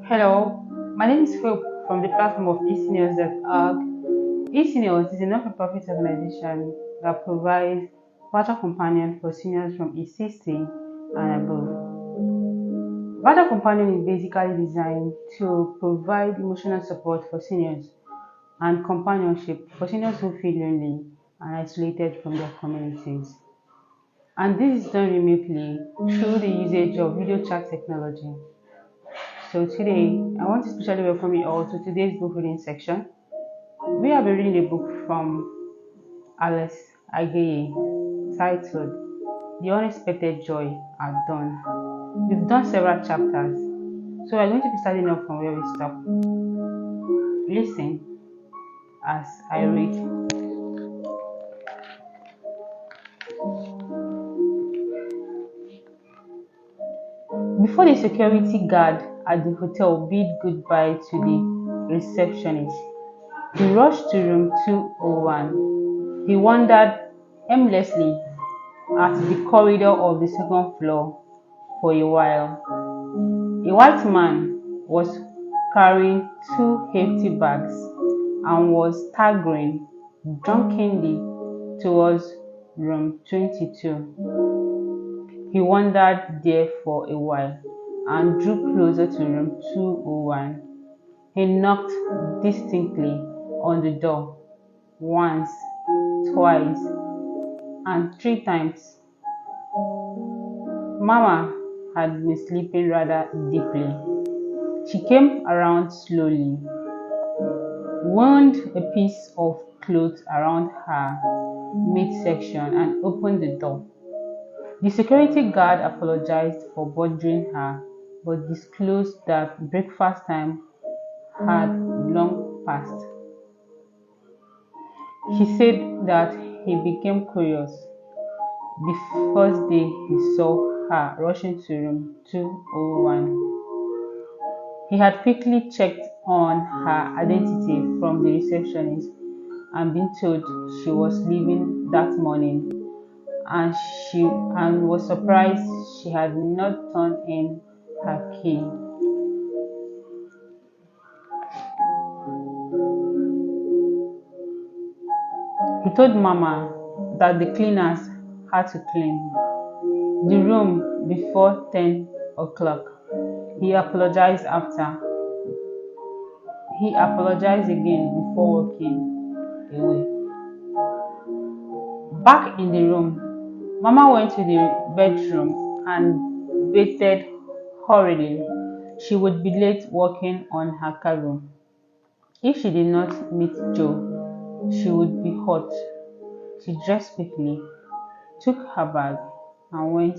Hello, my name is Hope from the platform of eSeniors.org. eSeniors is a non-profit organization that provides virtual companion for seniors from age 60 and above. Virtual companion is basically designed to provide emotional support for seniors and companionship for seniors who feel lonely and isolated from their communities. And this is done remotely through the usage of video chat technology. So today, I want to specially welcome you all to today's book reading section. We have been reading a book from Alice Ageye titled The Unexpected Joy at Dawn. We've done several chapters, so we're going to be starting off from where we stopped. Listen as I read. Before the security guard at the hotel bid goodbye to the receptionist, he rushed to room 201. He wandered aimlessly at the corridor of the second floor for a while. A white man was carrying two hefty bags and was staggering drunkenly towards room 22. He wandered there for a while and drew closer to room 201. He knocked distinctly on the door once, twice, and three times. Mama had been sleeping rather deeply. She came around slowly, wound a piece of cloth around her midsection, and opened the door. The security guard apologized for bothering her, but disclosed that breakfast time had long passed. He said that he became curious the first day he saw her rushing to room 201. He had quickly checked on her identity from the receptionist and been told she was leaving that morning, and was surprised she had not turned in her key. He told Mama that the cleaners had to clean the room before 10 o'clock. He apologized again before walking away. Back in the room, Mama went to the bedroom and bathed hurriedly. She would be late working on her cargo. If she did not meet Joe, she would be hurt. She dressed quickly, took her bag, and went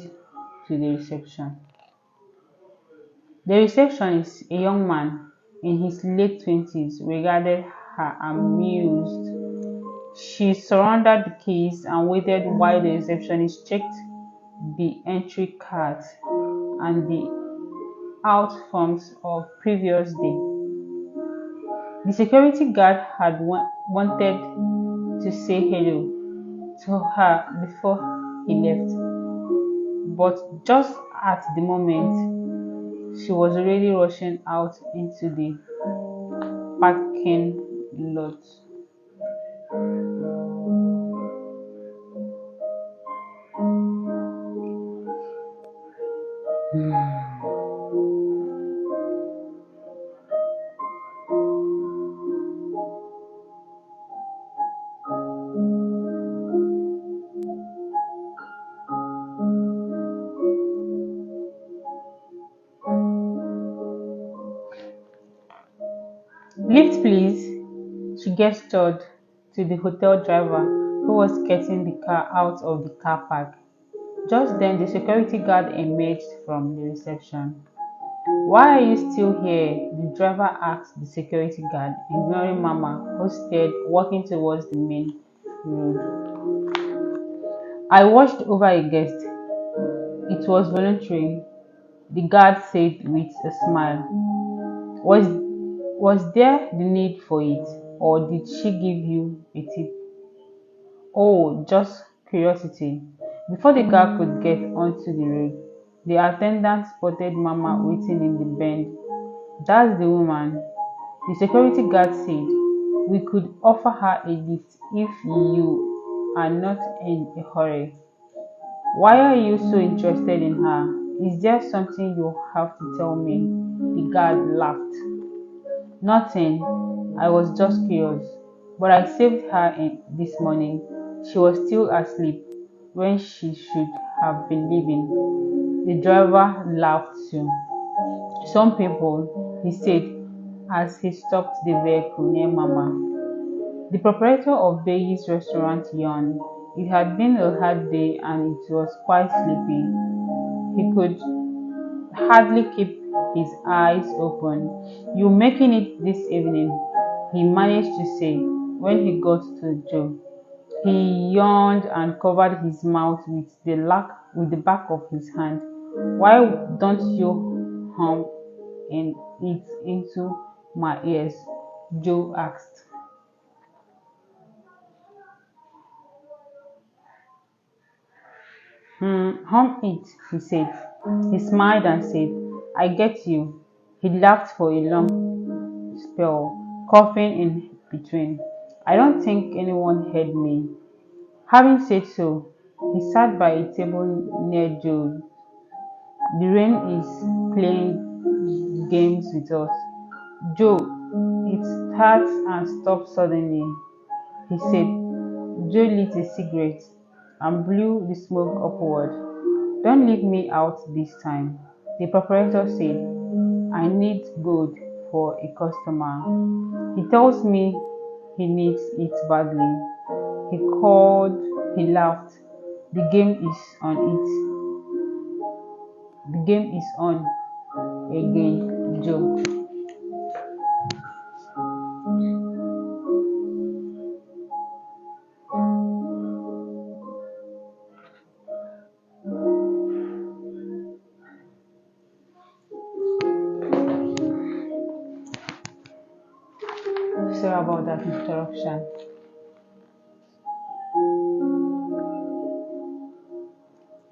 to the reception. The receptionist, a young man in his late 20s, regarded her amused. She surrendered the keys and waited while the receptionist checked the entry cards and the out forms of previous day. The security guard had wanted to say hello to her before he left, but just at the moment, she was already rushing out into the parking lot. Lift, please, she gestured to the hotel driver who was getting the car out of the car park. Just then, the security guard emerged from the reception. "Why are you still here?" the driver asked the security guard, ignoring Mama, who stared, walking towards the main road. "I watched over a guest. It was voluntary," the guard said with a smile. Was there the need for it, or did she give you a tip?" "Oh, just curiosity." Before the car could get onto the road, the attendant spotted Mama waiting in the bend. That's the woman. The security guard said we could offer her a lift if you are not in a hurry. Why are you so interested in her? Is there something you have to tell me? The guard laughed. Nothing. I was just curious. But I saved her this morning. She was still asleep when she should have been leaving. The driver laughed too. Some people, he said as he stopped the vehicle near Mama. The proprietor of Bailey's restaurant yawned. It had been a hard day and it was quite sleepy. He could hardly keep his eyes open. "You making it this evening?" he managed to say when he got to Joe. He yawned and covered his mouth with the back of his hand. "Why don't you hum it into my ears?" Joe asked. Hum it, he said. He smiled and said, "I get you." He laughed for a long spell, coughing in between. "I don't think anyone heard me." Having said so, he sat by a table near Joe. "The rain is playing games with us." "Joe, it starts and stops suddenly," he said. Joe lit a cigarette and blew the smoke upward. "Don't leave me out this time," the proprietor said. "I need gold for a customer. He tells me he needs it badly." He called, he laughed. The game is on it. The game is on again, Joe. Sorry about that interruption.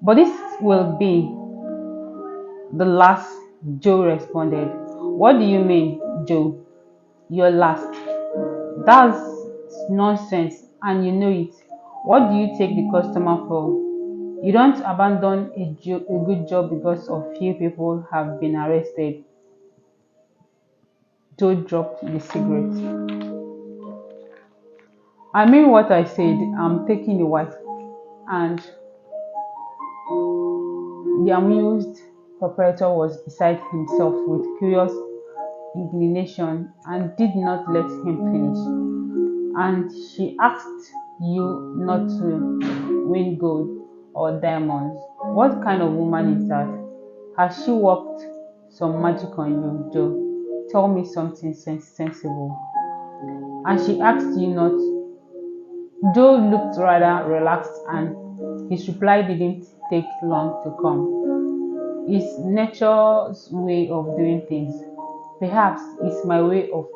"But this will be the last," Joe responded. "What do you mean, Joe? Your last?" "That's nonsense, and you know it. What do you take the customer for? You don't abandon a good job because a few people have been arrested." Joe dropped the cigarette. "I mean what I said. I'm taking a wife." And the amused proprietor was beside himself with curious inclination and did not let him finish. "And she asked you not to win gold or diamonds. What kind of woman is that? Has she worked some magic on you, Joe? Tell me something sensible." "And she asked you not." Joe looked rather relaxed and his reply didn't take long to come. "It's nature's way of doing things. Perhaps it's my way of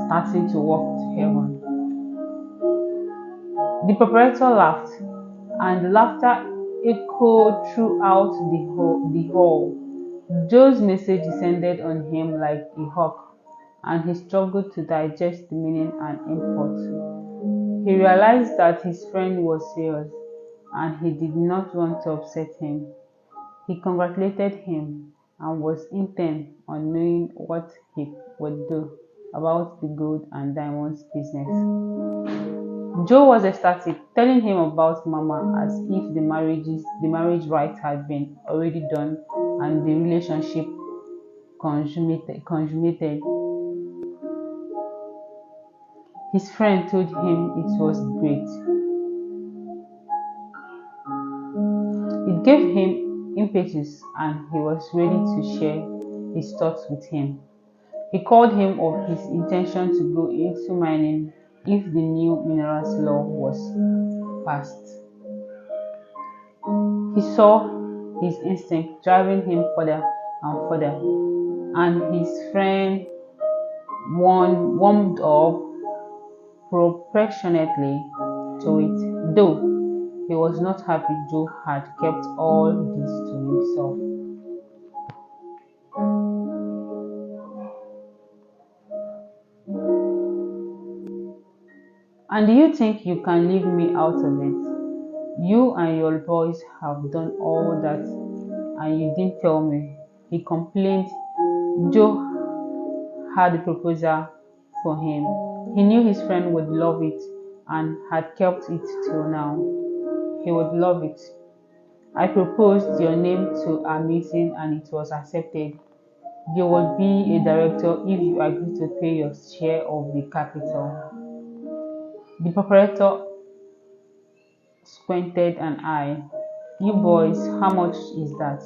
starting to walk to heaven." The proprietor laughed, and the laughter echoed throughout the hall. Joe's message descended on him like a hawk, and he struggled to digest the meaning and import. He realized that his friend was serious, and he did not want to upset him. He congratulated him and was intent on knowing what he would do about the gold and diamonds business. Joe was ecstatic, telling him about Mama as if the marriage rites had been already done and the relationship consummated. His friend told him it was great. It gave him impetus and he was ready to share his thoughts with him. He called him of his intention to go into mining if the new minerals law was passed. He saw his instinct driving him further and further, and his friend warmed up proportionately to it, though he was not happy Joe had kept all this to himself. And do you think you can leave me out of it? You and your boys have done all that and you didn't tell me. He complained. Joe had a proposal for him. He knew his friend would love it and had kept it till now. He would love it. I proposed your name to a meeting and it was accepted. You would be a director if you agree to pay your share of the capital. The proprietor squinted an eye. You boys, how much is that?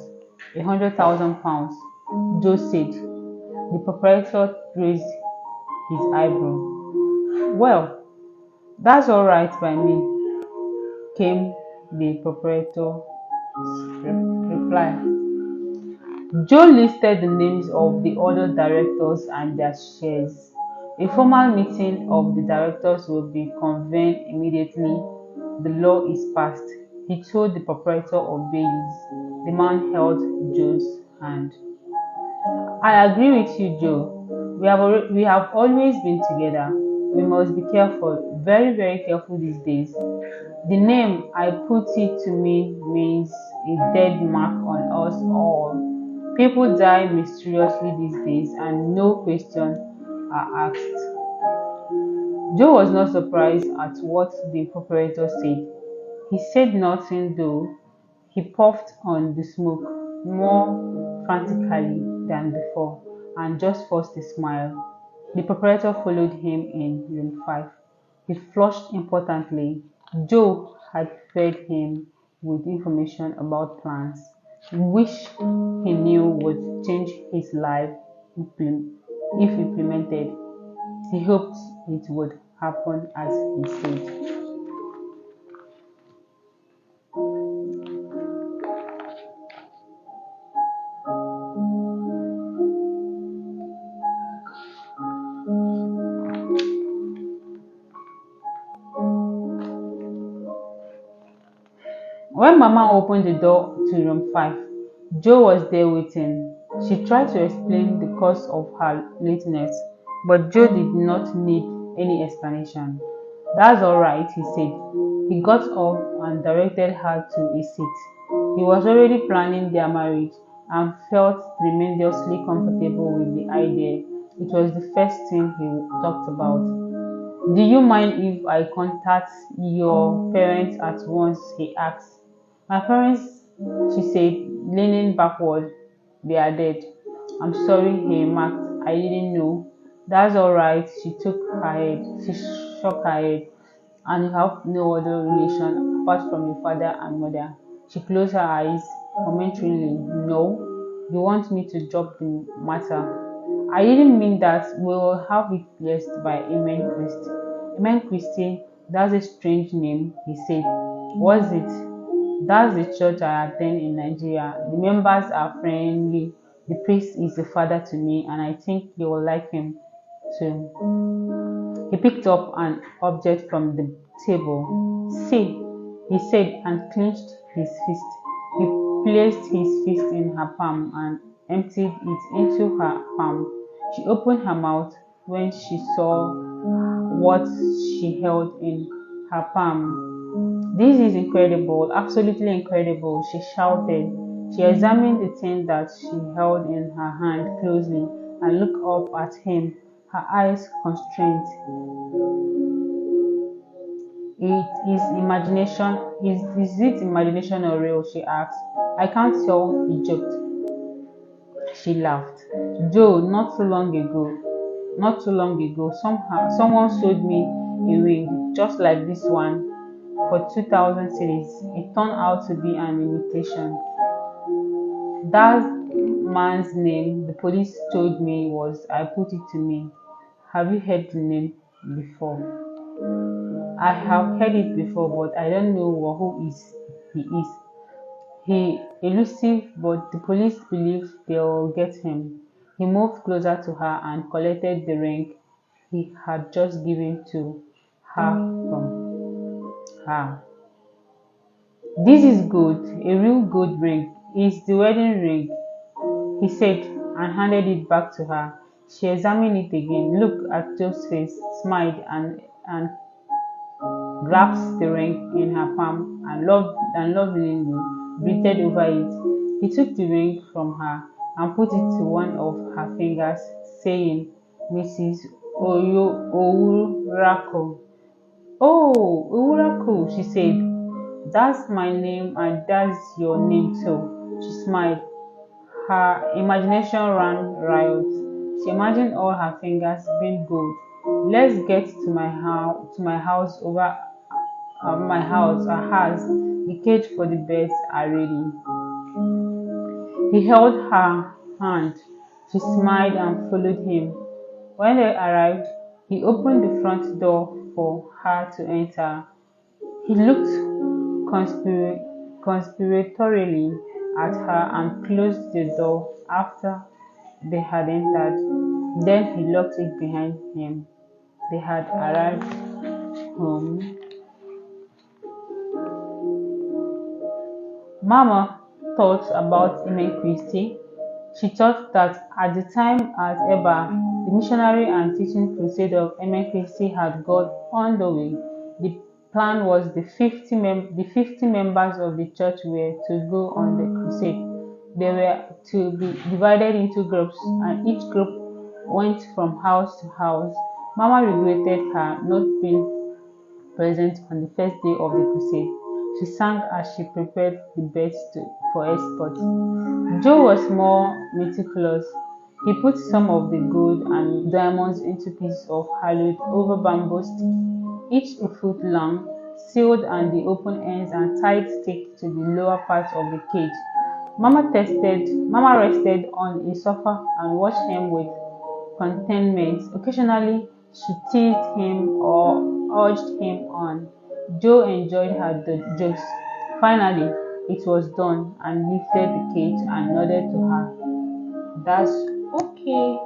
£100,000, Joe said. The proprietor raised his eyebrow. Well, that's all right by me, came the proprietor's reply. Joe listed the names of the other directors and their shares. A formal meeting of the directors will be convened immediately the law is passed. He told the proprietor of Bailey's. The man held Joe's hand. I agree with you, Joe. We have always been together. We must be careful, very, very careful these days. The name I put it to me means a dead mark on us all. People die mysteriously these days and no questions are asked. Joe was not surprised at what the proprietor said. He said nothing though. He puffed on the smoke more frantically than before and just forced a smile. The proprietor followed him in room 5. He flushed importantly. Joe had fed him with information about plans, which he knew would change his life if implemented. He hoped it would happen as he said. When Mama opened the door to room 5, Joe was there waiting. She tried to explain the cause of her lateness, but Joe did not need any explanation. That's all right, he said. He got up and directed her to a seat. He was already planning their marriage and felt tremendously comfortable with the idea. It was the first thing he talked about. Do you mind if I contact your parents at once? He asked. My parents, she said, leaning backward. They are dead. I'm sorry, he remarked. I didn't know. That's all right. She took her head. She shook her head. And you have no other relation apart from your father and mother. She closed her eyes momentarily. No. You want me to drop the matter? I didn't mean that. We'll have it blessed by Amen Christ. Amen Christi, that's a strange name, he said. What's it? That's the church I attend in Nigeria. The members are friendly. The priest is a father to me, and I think you will like him too. He picked up an object from the table. See, he said, and clenched his fist. He placed his fist in her palm and emptied it into her palm. She opened her mouth when she saw what she held in her palm. This is incredible, absolutely incredible, she shouted. She examined the thing that she held in her hand closely and looked up at him, her eyes constrained. Is it imagination or real? She asked. I can't tell, he joked. She laughed. Joe, not too long ago, someone sold me a ring just like this one for 2,000 cedis. It turned out to be an imitation. That man's name, the police told me, was I put it to me. Have you heard the name before? I have heard it before, but I don't know he is. He elusive, but the police believe they'll get him. He moved closer to her and collected the ring he had just given to her from her. This is good, a real good ring. It's the wedding ring, he said and handed it back to her. She examined it again, looked at Joe's face, smiled and grasped the ring in her palm and lovingly breathed over it. He took the ring from her and put it to one of her fingers, saying, "Mrs. Owurako." "Oh, Owurako," she said. "That's my name and that's your name too." She smiled. Her imagination ran riot. She imagined all her fingers being gold. "Let's get to my house over my house, ours. The cage for the birds are ready." He held her hand. She smiled and followed him. When they arrived, he opened the front door for her to enter. He looked conspiratorially at her and closed the door after they had entered. Then he locked it behind him. They had arrived home. Mama thought about Immerse. She thought that at the time at Eba, the missionary and teaching crusade of Immerse had got underway. The plan was the 50 members of the church were to go on the crusade. They were to be divided into groups, and each group went from house to house. Mama regretted her not being present on the first day of the crusade. She sang as she prepared the beds for escort. Joe was more meticulous. He put some of the gold and diamonds into pieces of hallowed over bamboo stick, each a foot long, sealed and the open ends and tied stick to the lower part of the cage. Mama rested on a sofa and watched him with contentment. Occasionally, she teased him or urged him on. Joe enjoyed her jokes. Finally, it was done and lifted the cage and nodded to her. "That's okay."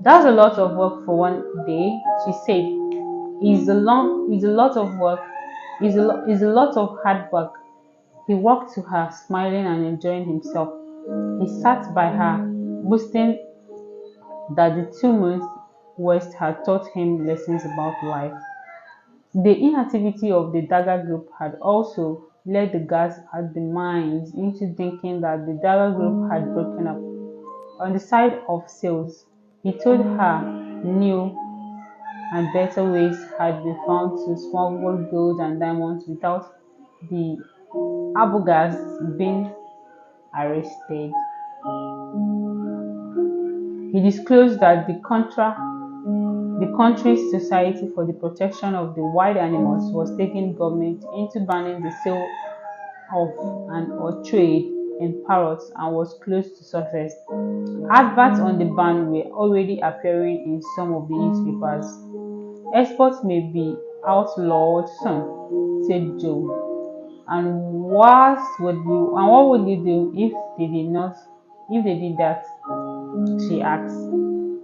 "That's a lot of work for one day," she said. It's a lot of work. It's a lot of hard work." He walked to her, smiling and enjoying himself. He sat by her, boasting that the 2 months West had taught him lessons about life. The inactivity of the Dagger group had also led the guards at the mines into thinking that the Dagger group had broken up. On the side of sales, he told her new and better ways had been found to smuggle gold and diamonds without the Abugas being arrested. He disclosed that the country's Society for the Protection of the Wild Animals was taking government into banning the sale of and or trade in parrots and was close to success. Adverts on the ban were already appearing in some of the newspapers. "Exports may be outlawed soon," said Joe. What would you do if they did that?" she asked.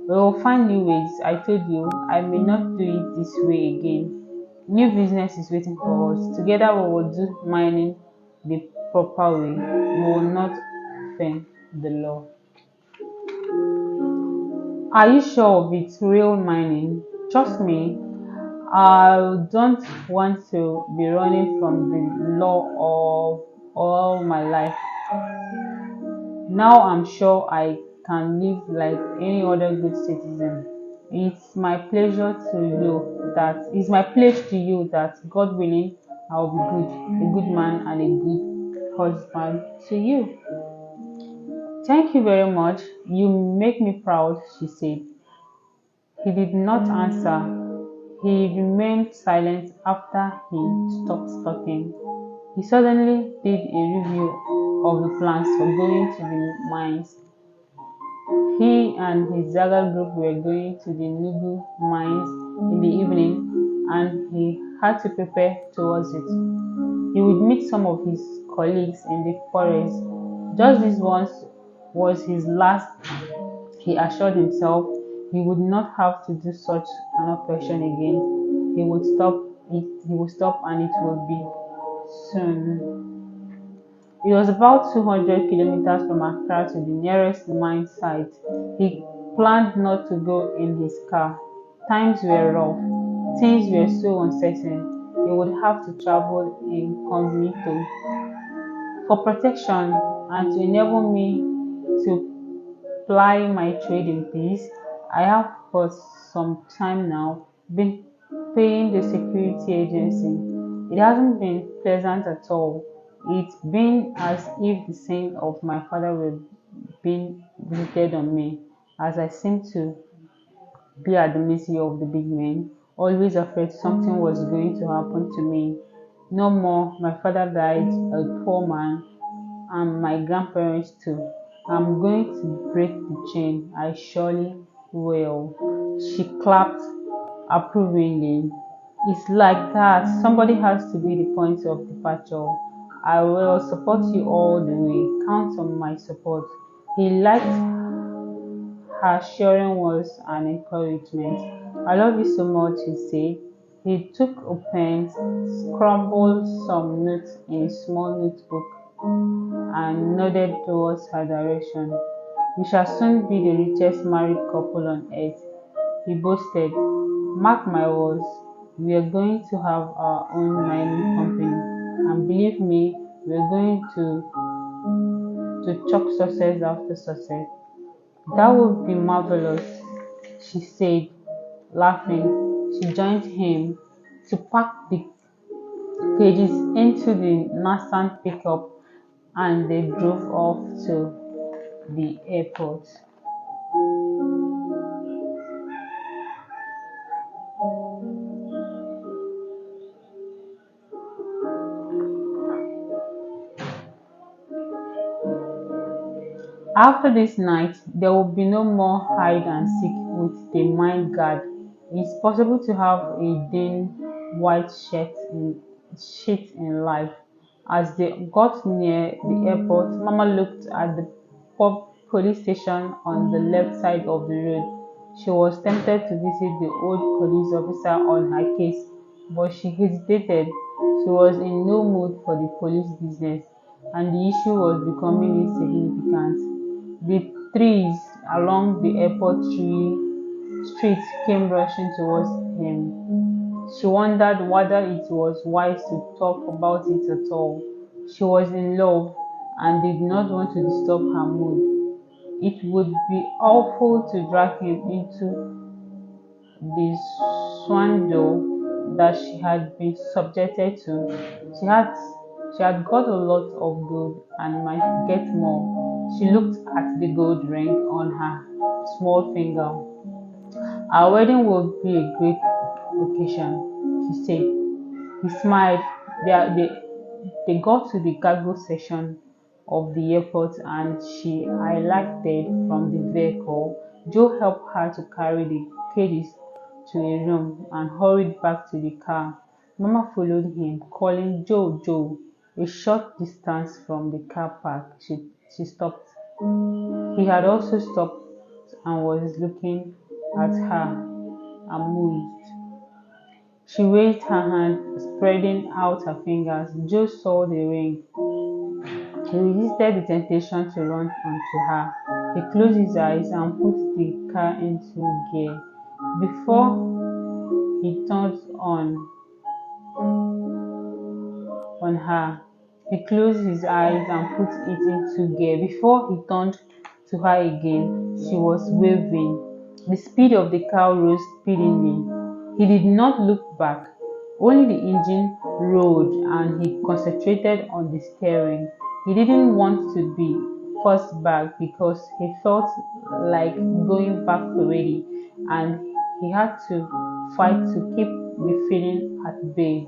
"We will find new ways. I told you I may not do it this way again. New business is waiting for us. Together we will do mining the proper way. We will not offend the law." "Are you sure of it? Real mining? Trust me, I don't want to be running from the law of all my life. Now I'm sure I can live like any other good citizen. It's my pledge to you that God willing, I'll be a good man and a good husband to you." "Thank you very much. You make me proud," she said. He did not answer. He remained silent after he stopped talking. He suddenly did a review of the plans for going to the mines. He and his Zaga group were going to the Nugu mines in the evening, and he had to prepare towards it. He would meet some of his colleagues in the forest. Just this once was his last, he assured himself. He would not have to do such an operation again. He would stop and it would be soon. It was about 200 kilometers from Accra to the nearest mine site. He planned not to go in his car. Times were rough. Things were so uncertain. He would have to travel incognito for protection and to enable me to ply my trade in peace. I have for some time now been paying the security agency. It hasn't been pleasant at all. It's been as if the sin of my father were being visited on me, as I seem to be at the mercy of the big men, always afraid something was going to happen to me. No more, my father died a poor man, and my grandparents too. I'm going to break the chain. I surely will. She clapped approvingly. It's like that. Somebody has to be the point of departure. I will support you all the way. Count on my support. He liked her sharing words and encouragement. I love you so much, he said. He took a pen, scribbled some notes in a small notebook, and nodded towards her direction. We shall soon be the richest married couple on earth, he boasted. Mark my words, we are going to have our own mining company, and believe me, we are going to chalk success after success. That would be marvelous, she said, laughing. She joined him to pack the cages into the Nissan pickup and they drove off to the airport. After this night, there will be no more hide and seek with the mind guard. It's possible to have a thin white sheet in life. As they got near the airport, Mama looked at the police station on the left side of the road. She was tempted to visit the old police officer on her case, but she hesitated. She was in no mood for the police business, and the issue was becoming insignificant. The trees along the airport street came rushing towards him. She wondered whether it was wise to talk about it at all. She was in love and did not want to disturb her mood. It would be awful to drag him into the swindle that she had been subjected to. She had she had got a lot of gold and might get more. She looked at the gold ring on her small finger. Our wedding will be a great occasion, she said. He smiled. They got to the cargo section of the airport and she alighted from the vehicle. Joe helped her to carry the cages to a room and hurried back to the car. Mama followed him, calling Joe, Joe. A short distance from the car park, she stopped. He had also stopped and was looking at her, amused. She raised her hand, spreading out her fingers. Joe saw the ring. He resisted the temptation to run onto her. He closed his eyes and put the car into gear. Before he turned on her, he closed his eyes and put it into gear. Before he turned to her again, she was waving. The speed of the car rose speedily. He did not look back. Only the engine roared and he concentrated on the steering. He didn't want to be forced back because he felt like going back already and he had to fight to keep the feeling at bay.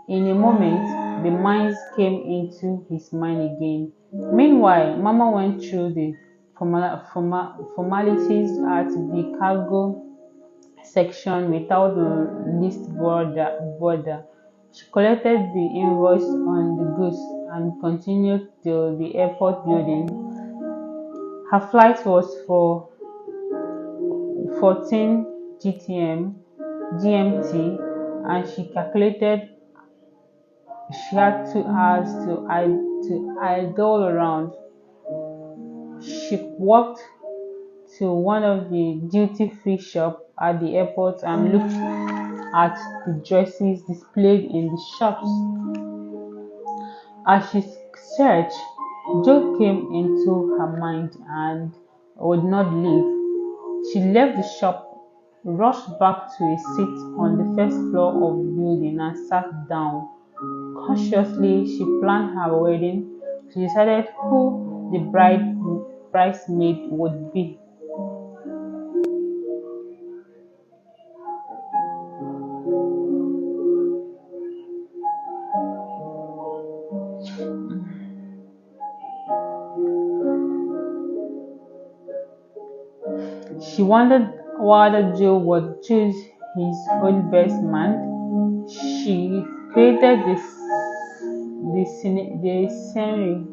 In a moment, the mines came into his mind again. Meanwhile, Mama went through the formalities at the cargo section without the least bother. She collected the invoice on the goods and continued to the airport building. Her flight was for 14 GMT and she calculated she had 2 hours to idle around. She walked to one of the duty-free shops at the airport and looked at the dresses displayed in the shops. As she searched, Joe came into her mind and would not leave. She left the shop, rushed back to a seat on the first floor of the building, and sat down. Cautiously, she planned her wedding. She decided who the bridesmaid would be. She wondered whether Joe would choose his own best man. She created the scenery.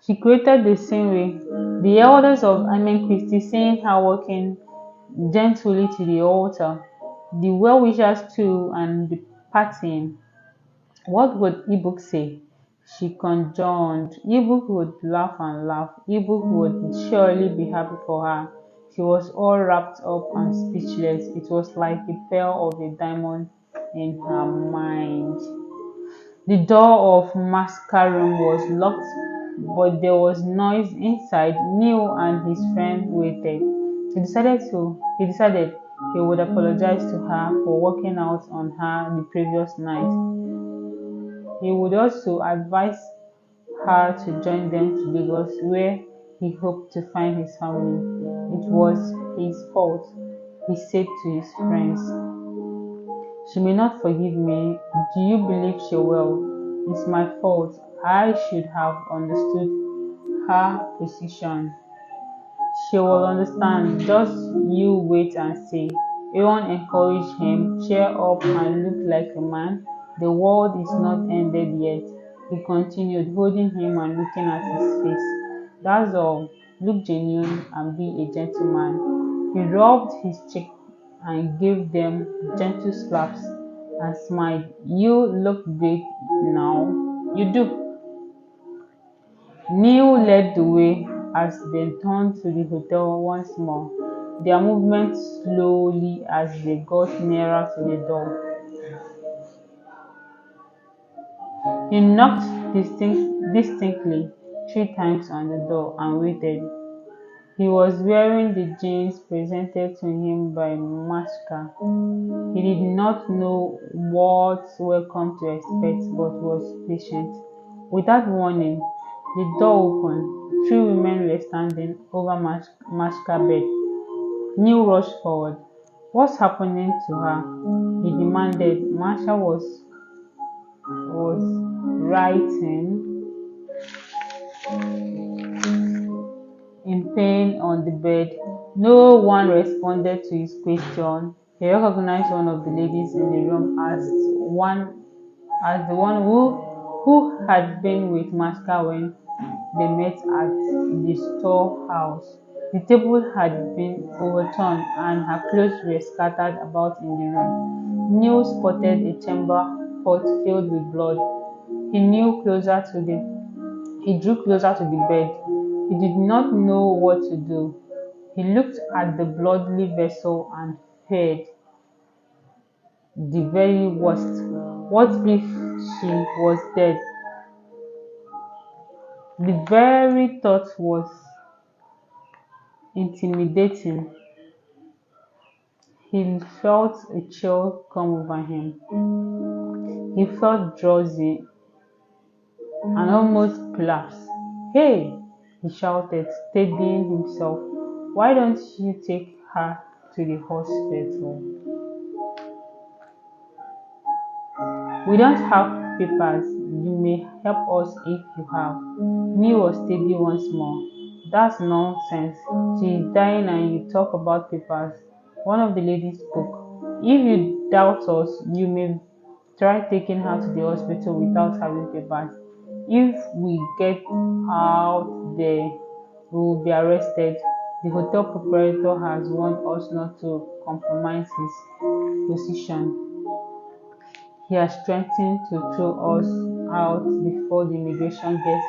She created the scenery. The elders of Amen Christi seeing her walking gently to the altar, the well-wishers too, and the partying. What would Ebook say? She conjoined. Ebook would laugh and laugh. Ebook would surely be happy for her. She was all wrapped up and speechless. It was like a pearl of a diamond in her mind. The door of Masca room was locked, but there was noise inside. Neil and his friend waited. He decided he would apologize to her for walking out on her the previous night. He would also advise her to join them to Lagos, where he hoped to find his family. It was his fault, he said to his friends. She may not forgive me. Do you believe she will? It's my fault. I should have understood her position. She will understand. Just you wait and see. Aaron encouraged him. Cheer up and look like a man. The world is not ended yet. He continued, holding him and looking at his face. That's all. Look genuine and be a gentleman. He rubbed his cheek and gave them gentle slaps and smiled. You look great now. You do. Neil led the way as they turned to the hotel once more, their movements slowly as they got nearer to the door. He knocked distinctly 3 times on the door and waited. He was wearing the jeans presented to him by Mashka. He did not know what welcome to expect, but was patient. Without warning, the door opened. 3 women were standing over Mashka's bed. Neil rushed forward. What's happening to her? He demanded. Masha was writing in pain on the bed. No one responded to his question. He recognized one of the ladies in the room as the one who had been with Master when they met at the storehouse. The table had been overturned and her clothes were scattered about in the room. Neil spotted a chamber pot filled with blood. He drew closer to the bed. He did not know what to do. He looked at the bloody vessel and feared the very worst. What if she was dead? The very thought was intimidating. He felt a chill come over him. He felt drowsy and almost collapsed. Hey, he shouted, steadying himself. Why don't you take her to the hospital? We don't have papers. You may help us if you have. Neil was steady once more. That's nonsense. She is dying and you talk about papers. One of the ladies spoke. If you doubt us, you may try taking her to the hospital without having papers. If we get out there, we will be arrested. The hotel proprietor has warned us not to compromise his position. He has threatened to throw us out before the immigration gets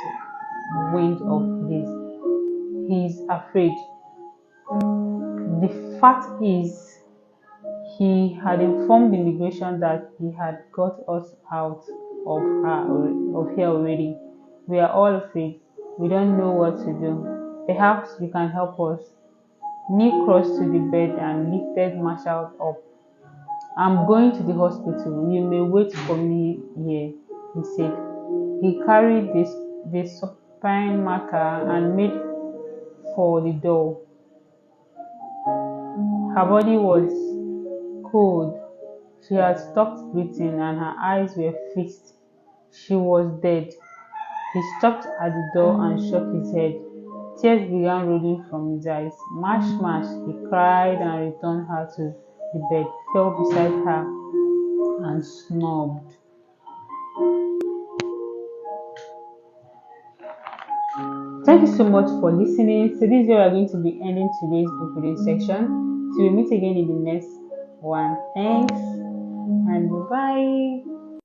wind of this. He's afraid. The fact is, he had informed immigration that he had got us out of here already. We are all afraid. We don't know what to do. Perhaps you can help us. Nick crossed to the bed and lifted Marshall up. I'm going to the hospital. You may wait for me here, he said. He carried the supine marker and made for the door. Her body was cold. She had stopped breathing and her eyes were fixed. She was dead. He stopped at the door and shook his head. Tears began rolling from his eyes. Mash, mash, he cried and returned her to the bed, fell beside her and snobbed. Thank you so much for listening. So this is where we are going to be ending today's book reading section. So we meet again in the next one. Thanks and bye.